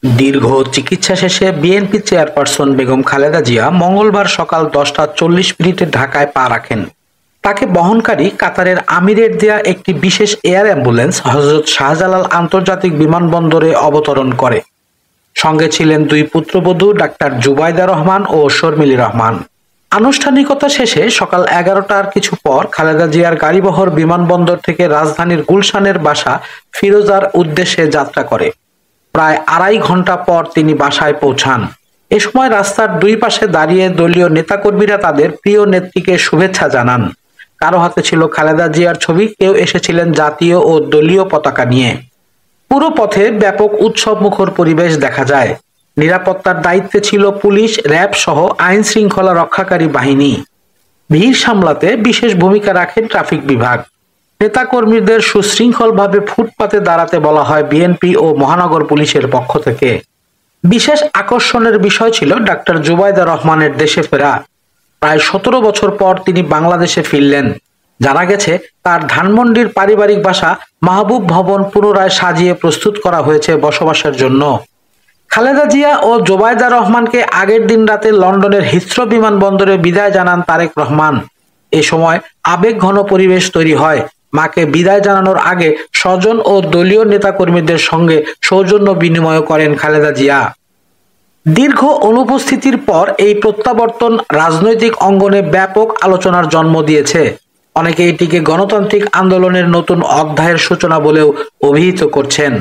দীর্ঘ চিকিৎসা শেষে বিএনপি চেয়ারপারসন বেগম খালেদা জিয়া মঙ্গলবার সকাল 10টা 40 মিনিটে ঢাকায় পা রাখেন। তাকে বহনকারী কাতারের আমিরের দেয়া একটি বিশেষ এয়ার অ্যাম্বুলেন্স হযরত শাহজালাল আন্তর্জাতিক বিমানবন্দরে অবতরণ করে। সঙ্গে ছিলেন দুই পুত্রবধূ ডাক্তার জুবাইদা রহমান ও শর্মিলী রহমান। আনুষ্ঠানিকতা শেষে সকাল 11টার কিছু পর খালেদা জিয়ার গাড়িবহর বিমানবন্দর থেকে রাজধানীর গুলশানের বাসা ফিরোজার উদ্দেশ্যে যাত্রা করে। প্রায় 2.5 ঘন্টা পর তিনি বাসায় পৌঁছান। এ সময় রাস্তার দুই পাশে দাঁড়িয়ে দলীয় নেতাকর্মীরা তাদের প্রিয় নেত্রীকে শুভেচ্ছা জানান। কারো হাতে ছিল খালেদা জিয়ার ছবি, কেউ এসেছিলেন জাতীয় ও দলীয় পতাকা নিয়ে। পুরো পথে ব্যাপক উৎসবমুখর পরিবেশ দেখা যায়। নিরাপত্তার দায়িত্বে ছিল পুলিশ, র্যাব সহ আইন শৃঙ্খলা রক্ষাকারী বাহিনী। ভিড় সামলাতে বিশেষ ভূমিকা রাখেন ট্রাফিক বিভাগ। নেতাকর্মীদের সুশৃঙ্খলভাবে ফুটপাতে দাঁড়াতে বলা হয় বিএনপি ও মহানগর পুলিশের পক্ষ থেকে। বিশেষ আকর্ষণের বিষয় ছিল ডাক্তার জুবাইদা রহমানের দেশে ফেরা। প্রায় 17 বছর পর তিনি বাংলাদেশে ফিরলেন। জানা গেছে তার ধানমন্ডির পারিবারিক বাসা মাহবুব ভবন পুনরায় সাজিয়ে প্রস্তুত করা হয়েছে বসবাসের জন্য। খালেদা জিয়া ও জুবাইদা রহমানকে আগের দিন রাতে লন্ডনের হিথ্রো বিমানবন্দরে বিদায় জানান তারেক রহমান। এ সময় আবেগঘন পরিবেশ তৈরি হয়। মাকে বিদায় জানানোর আগে স্বজন ও দলীয় নেতাকর্মীদের সঙ্গে সৌজন্য বিনিময় করেন খালেদা জিয়া। দীর্ঘ অনুপস্থিতির পর এই প্রত্যাবর্তন রাজনৈতিক অঙ্গনে ব্যাপক আলোচনার জন্ম দিয়েছে। অনেকে এটিকে গণতান্ত্রিক আন্দোলনের নতুন অধ্যায়ের সূচনা বলেও অভিহিত করছেন।